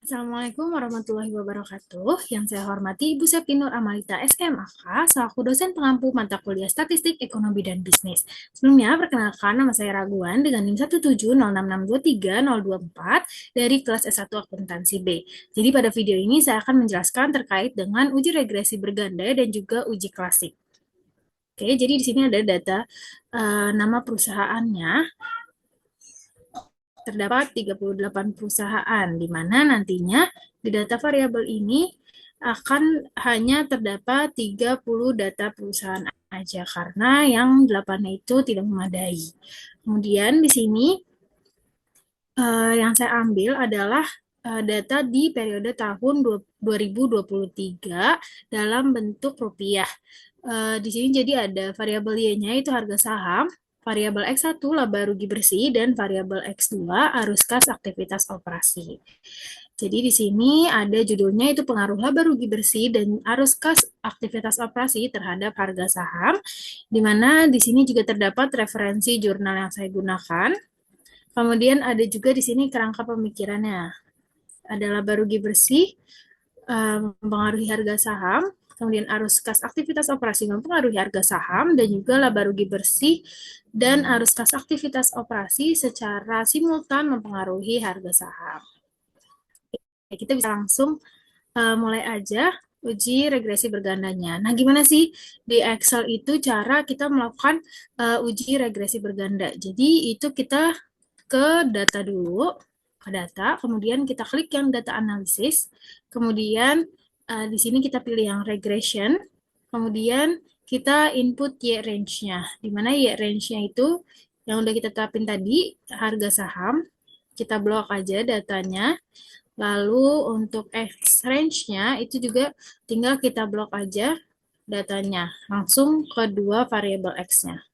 Assalamualaikum warahmatullahi wabarakatuh. Yang saya hormati Ibu Septi Nur Amalita SMAK, selaku dosen pengampu mata kuliah Statistik, Ekonomi, dan Bisnis. Sebelumnya, perkenalkan nama saya Raguan dengan NIM 1706623 dari kelas S1 Akuntansi B. Jadi pada video ini saya akan menjelaskan terkait dengan uji regresi berganda dan juga uji klasik. Oke, jadi di sini ada data nama perusahaannya. Terdapat 38 perusahaan, di mana nantinya di data variabel ini akan hanya terdapat 30 data perusahaan aja, karena yang 8 itu tidak memadai. Kemudian di sini yang saya ambil adalah data di periode tahun 2023 dalam bentuk rupiah. Di sini jadi ada variabel Y-nya itu harga saham, variabel X1 laba rugi bersih, dan variabel X2 arus kas aktivitas operasi. Jadi di sini ada judulnya itu pengaruh laba rugi bersih dan arus kas aktivitas operasi terhadap harga saham, di mana di sini juga terdapat referensi jurnal yang saya gunakan. Kemudian ada juga di sini kerangka pemikirannya. Ada laba rugi bersih, mempengaruhi harga saham, kemudian arus kas aktivitas operasi mempengaruhi harga saham, dan juga laba rugi bersih dan arus kas aktivitas operasi secara simultan mempengaruhi harga saham. Kita bisa langsung mulai aja uji regresi bergandanya. Nah, gimana sih di Excel itu cara kita melakukan uji regresi berganda? Jadi itu kita ke data dulu, ke data, kemudian kita klik yang data analisis, kemudian di sini kita pilih yang regression, kemudian kita input Y range-nya, di mana Y range-nya itu yang udah kita terapin tadi, harga saham, kita blok aja datanya, lalu untuk X range-nya itu juga tinggal kita blok aja datanya, langsung ke dua variabel X-nya.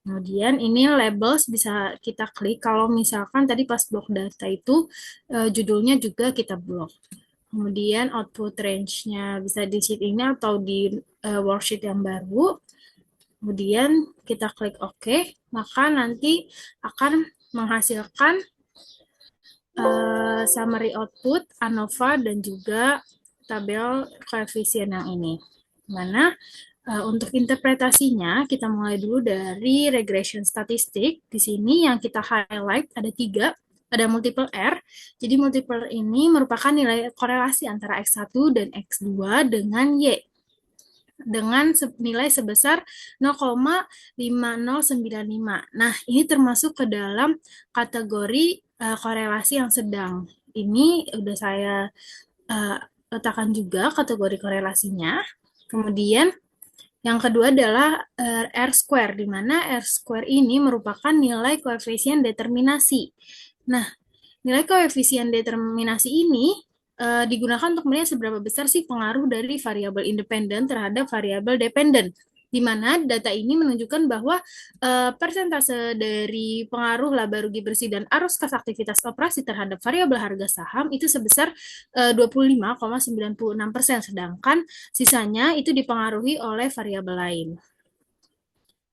Kemudian ini labels bisa kita klik kalau misalkan tadi pas blok data itu judulnya juga kita blok. Kemudian output range-nya bisa di sheet ini atau di worksheet yang baru. Kemudian kita klik OK, maka nanti akan menghasilkan summary output, ANOVA, dan juga tabel koefisien yang ini. Mana untuk interpretasinya, kita mulai dulu dari regression statistik. Di sini yang kita highlight ada 3, ada multiple R. Jadi multiple ini merupakan nilai korelasi antara X1 dan X2 dengan Y, dengan nilai sebesar 0,5095. Nah, ini termasuk ke dalam kategori korelasi yang sedang. Ini udah saya letakkan juga kategori korelasinya. Kemudian yang kedua adalah R square, di mana R square ini merupakan nilai koefisien determinasi. Nah, nilai koefisien determinasi ini digunakan untuk melihat seberapa besar sih pengaruh dari variabel independen terhadap variabel dependen, di mana data ini menunjukkan bahwa persentase dari pengaruh laba rugi bersih dan arus kas aktivitas operasi terhadap variabel harga saham itu sebesar 25,96%, sedangkan sisanya itu dipengaruhi oleh variabel lain.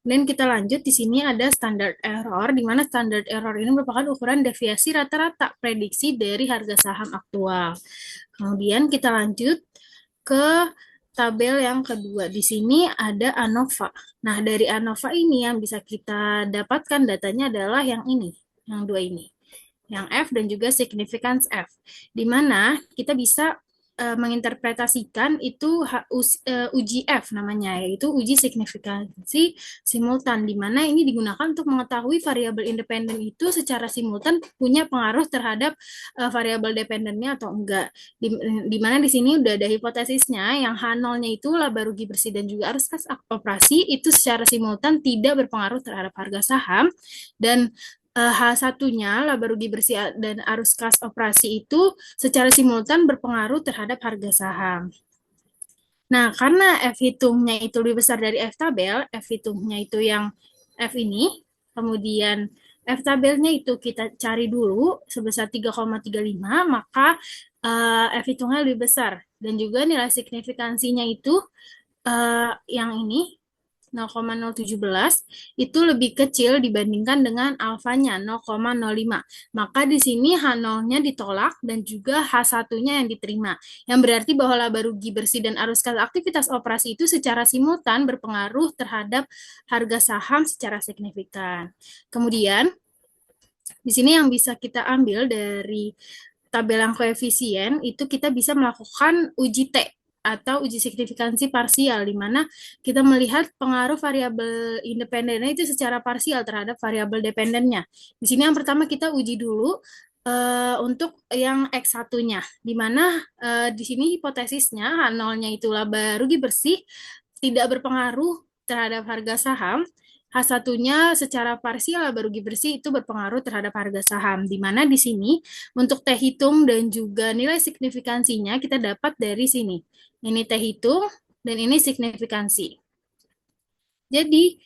Dan kita lanjut, di sini ada standard error, di mana standard error ini merupakan ukuran deviasi rata-rata prediksi dari harga saham aktual. Kemudian kita lanjut ke tabel yang kedua. Di sini ada ANOVA. Nah, dari ANOVA ini yang bisa kita dapatkan datanya adalah yang ini, yang dua ini. Yang F dan juga significance F. Di mana kita bisa menginterpretasikan itu uji F namanya, yaitu uji signifikansi simultan, di mana ini digunakan untuk mengetahui variabel independen itu secara simultan punya pengaruh terhadap variabel dependennya atau enggak. Di mana di sini udah ada hipotesisnya yang H0-nya itu laba rugi bersih dan juga arus kas operasi itu secara simultan tidak berpengaruh terhadap harga saham, dan H1-nya, laba rugi bersih dan arus kas operasi itu secara simultan berpengaruh terhadap harga saham. Nah, karena F hitungnya itu lebih besar dari F tabel, F hitungnya itu yang F ini, kemudian F tabelnya itu kita cari dulu sebesar 3,35, maka F hitungnya lebih besar. Dan juga nilai signifikansinya itu yang ini, 0,017 itu lebih kecil dibandingkan dengan alfanya 0,05. Maka di sini H0-nya ditolak dan juga H1-nya yang diterima. Yang berarti bahwa laba rugi bersih dan arus kas aktivitas operasi itu secara simultan berpengaruh terhadap harga saham secara signifikan. Kemudian, di sini yang bisa kita ambil dari tabel yang koefisien itu kita bisa melakukan uji T atau uji signifikansi parsial, di mana kita melihat pengaruh variabel independennya itu secara parsial terhadap variabel dependennya. Di sini yang pertama kita uji dulu untuk yang X1-nya, di mana di sini hipotesisnya H0-nya itu laba rugi bersih tidak berpengaruh terhadap harga saham, H1-nya secara parsial laba rugi bersih itu berpengaruh terhadap harga saham, di mana di sini untuk T hitung dan juga nilai signifikansinya kita dapat dari sini. Ini T hitung dan ini signifikansi. Jadi,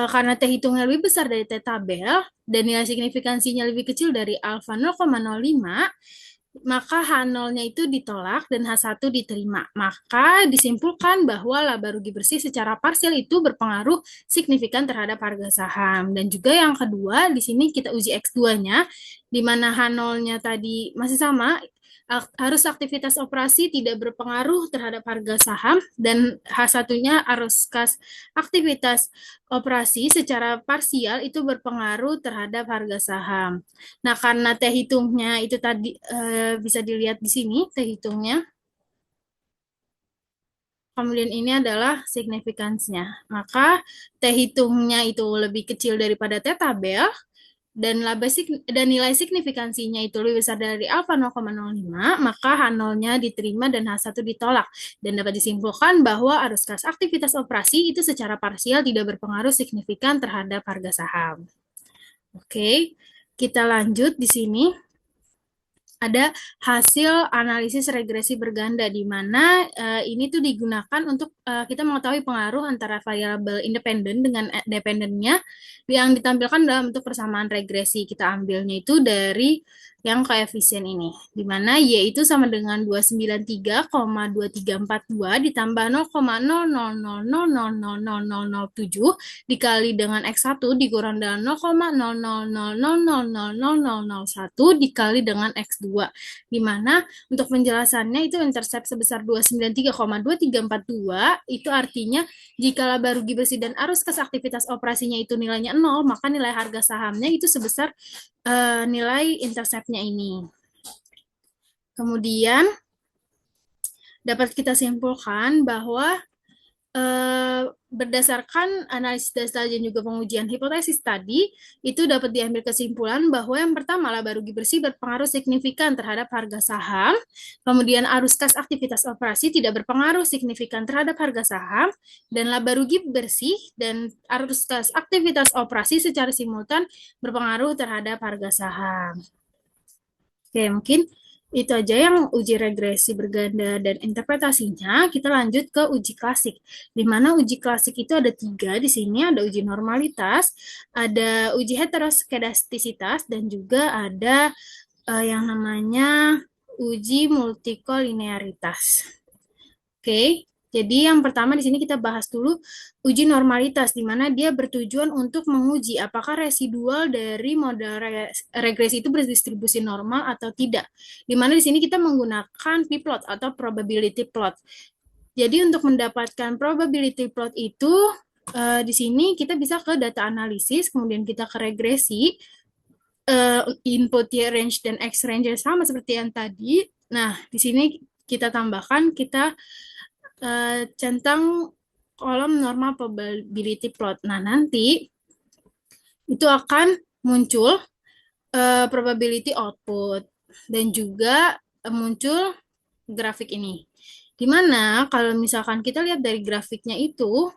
karena T hitungnya lebih besar dari T tabel dan nilai signifikansinya lebih kecil dari alfa 0,05, maka H0-nya itu ditolak dan H1 diterima. Maka disimpulkan bahwa laba rugi bersih secara parsial itu berpengaruh signifikan terhadap harga saham. Dan juga yang kedua, di sini kita uji X2-nya, di mana H0-nya tadi masih sama, arus aktivitas operasi tidak berpengaruh terhadap harga saham, dan H1-nya arus kas aktivitas operasi secara parsial itu berpengaruh terhadap harga saham. Nah, karena T hitungnya itu tadi bisa dilihat di sini, T hitungnya. Kemudian ini adalah signifikansinya. Maka T hitungnya itu lebih kecil daripada T tabel, dan nilai signifikansinya itu lebih besar dari alfa 0,05, maka H0-nya diterima dan H1 ditolak. Dan dapat disimpulkan bahwa arus kas aktivitas operasi itu secara parsial tidak berpengaruh signifikan terhadap harga saham. Oke, kita lanjut di sini. Ada hasil analisis regresi berganda, di mana ini tuh digunakan untuk kita mengetahui pengaruh antara variabel independen dengan dependennya yang ditampilkan dalam bentuk persamaan regresi. Kita ambilnya itu dari yang koefisien ini, di mana Y itu sama dengan 293,2342 ditambah 0,00000007 dikali dengan X1 dikurang dengan 0,00000001 dikali dengan X2, di mana untuk penjelasannya itu intercept sebesar 293,2342 itu artinya jika laba rugi bersih dan arus kas aktivitas operasinya itu nilainya 0, maka nilai harga sahamnya itu sebesar nilai interceptnya ini. Kemudian dapat kita simpulkan bahwa berdasarkan analisis dasar dan juga pengujian hipotesis tadi, itu dapat diambil kesimpulan bahwa yang pertama, laba rugi bersih berpengaruh signifikan terhadap harga saham, kemudian arus kas aktivitas operasi tidak berpengaruh signifikan terhadap harga saham, dan laba rugi bersih dan arus kas aktivitas operasi secara simultan berpengaruh terhadap harga saham. Oke, mungkin itu aja yang uji regresi berganda dan interpretasinya. Kita lanjut ke uji klasik, di mana uji klasik itu ada 3 di sini. Ada uji normalitas, ada uji heteroskedastisitas, dan juga ada yang namanya uji multikolinearitas. Oke, jadi yang pertama di sini kita bahas dulu uji normalitas, di mana dia bertujuan untuk menguji apakah residual dari model regresi itu berdistribusi normal atau tidak. Di mana di sini kita menggunakan p-plot atau probability plot. Jadi untuk mendapatkan probability plot itu, di sini kita bisa ke data analisis, kemudian kita ke regresi, input Y range dan X range sama seperti yang tadi. Nah, di sini kita tambahkan, kita centang kolom normal probability plot. Nah, nanti itu akan muncul probability output dan juga muncul grafik ini. Dimana kalau misalkan kita lihat dari grafiknya itu,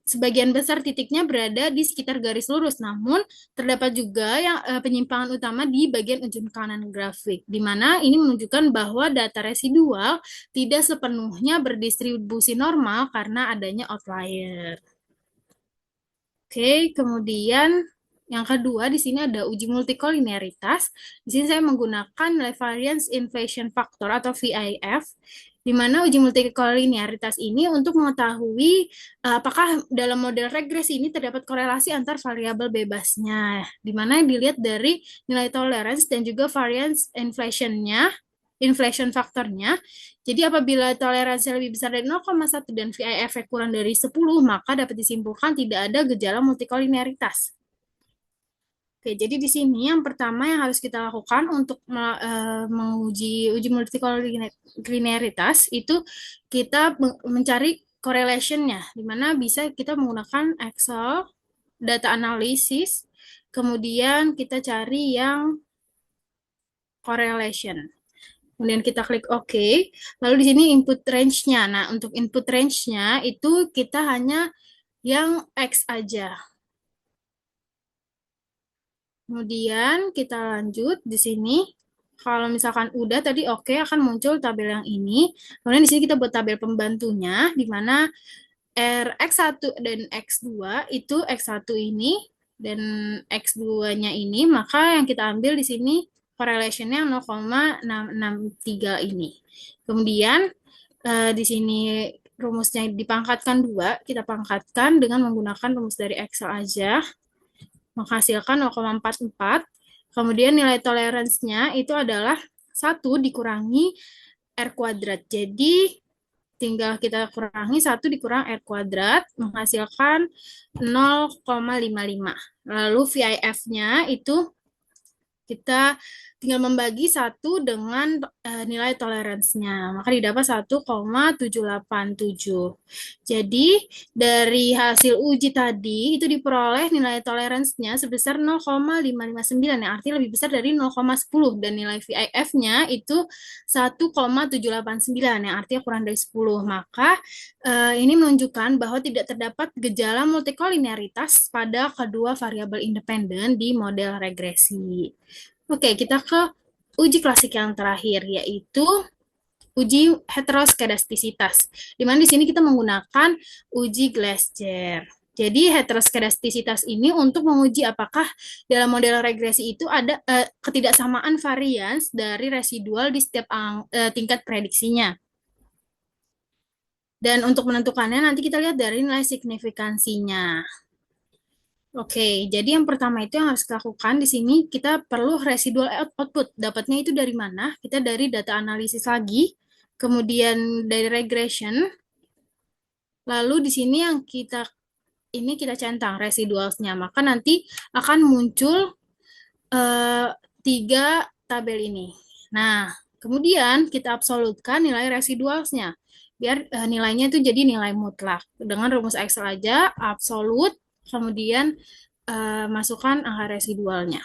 sebagian besar titiknya berada di sekitar garis lurus, namun terdapat juga yang penyimpangan utama di bagian ujung kanan grafik, di mana ini menunjukkan bahwa data residual tidak sepenuhnya berdistribusi normal karena adanya outlier. Oke, kemudian yang kedua di sini ada uji multikolinearitas. Di sini saya menggunakan nilai variance inflation factor atau VIF. di mana uji multikolinearitas ini untuk mengetahui apakah dalam model regresi ini terdapat korelasi antar variabel bebasnya, di mana dilihat dari nilai tolerance dan juga variance inflationnya, inflation faktornya. Jadi apabila toleransi lebih besar dari 0,1 dan VIF kurang dari 10, maka dapat disimpulkan tidak ada gejala multikolinearitas. Oke, jadi di sini yang pertama yang harus kita lakukan untuk menguji uji multikolinearitas itu kita mencari correlation-nya, di mana bisa kita menggunakan Excel, data analisis, kemudian kita cari yang correlation. Kemudian kita klik OK. Lalu di sini input range-nya. Nah, untuk input range-nya itu kita hanya yang X aja. Kemudian kita lanjut di sini. Kalau misalkan udah tadi oke, akan muncul tabel yang ini. Kemudian di sini kita buat tabel pembantunya di mana Rx1 dan X2 itu X1 ini dan X2-nya ini, maka yang kita ambil di sini correlation-nya 0,663 ini. Kemudian di sini rumusnya dipangkatkan 2, kita pangkatkan dengan menggunakan rumus dari Excel aja, menghasilkan 0,44. Kemudian nilai toleransinya itu adalah 1 dikurangi R kuadrat. Jadi tinggal kita kurangi 1 dikurang R kuadrat, menghasilkan 0,55. Lalu VIF-nya itu kita tinggal membagi 1 dengan nilai toleransinya, maka didapat 1,787. Jadi dari hasil uji tadi itu diperoleh nilai toleransinya sebesar 0,559, yang artinya lebih besar dari 0,10, dan nilai VIF-nya itu 1,789, yang artinya kurang dari 10. Maka ini menunjukkan bahwa tidak terdapat gejala multikolinearitas pada kedua variabel independen di model regresi. Oke, kita ke uji klasik yang terakhir, yaitu uji heteroskedastisitas. Di mana di sini kita menggunakan uji Glasser. Jadi heteroskedastisitas ini untuk menguji apakah dalam model regresi itu ada ketidaksamaan varians dari residual di setiap tingkat prediksinya. Dan untuk menentukannya nanti kita lihat dari nilai signifikansinya. Oke, jadi yang pertama itu yang harus kita lakukan di sini kita perlu residual output. Dapatnya itu dari mana? Kita dari data analisis lagi, kemudian dari regression. Lalu di sini yang kita centang residualsnya. Maka nanti akan muncul 3 tabel ini. Nah, kemudian kita absolutkan nilai residualsnya. Biar nilainya itu jadi nilai mutlak. Dengan rumus Excel aja, absolut, kemudian masukkan angka residualnya.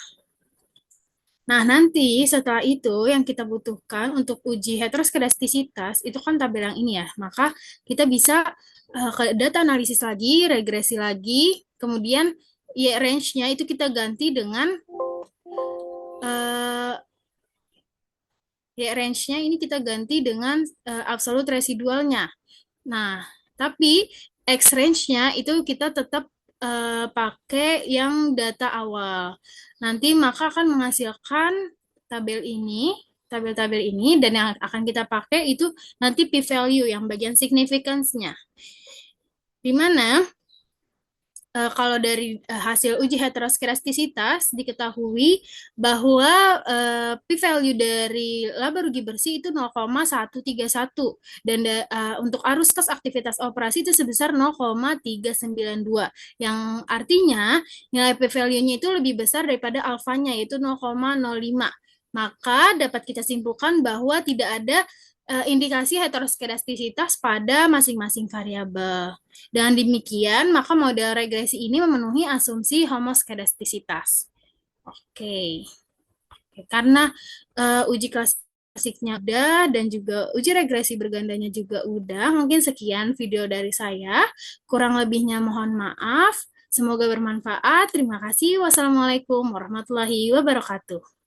Nah, nanti setelah itu yang kita butuhkan untuk uji heteroskedastisitas itu kan tabel yang ini ya. Maka kita bisa ke data analisis lagi, regresi lagi, kemudian ya range-nya itu kita ganti dengan ya range-nya ini kita ganti dengan absolute residualnya. Nah, tapi X range-nya itu kita tetap pakai yang data awal. Nanti maka akan menghasilkan tabel-tabel ini, dan yang akan kita pakai itu nanti p-value yang bagian significance-nya. Di mana kalau dari hasil uji heteroskedastisitas diketahui bahwa p-value dari laba rugi bersih itu 0,131, dan untuk arus kas aktivitas operasi itu sebesar 0,392, yang artinya nilai p-value-nya itu lebih besar daripada alfanya yaitu 0,05. Maka dapat kita simpulkan bahwa tidak ada indikasi heteroskedastisitas pada masing-masing variabel. Dengan demikian, maka model regresi ini memenuhi asumsi homoskedastisitas. Oke. Karena uji klasiknya udah dan juga uji regresi bergandanya juga udah, mungkin sekian video dari saya. Kurang lebihnya mohon maaf. Semoga bermanfaat. Terima kasih. Wassalamualaikum warahmatullahi wabarakatuh.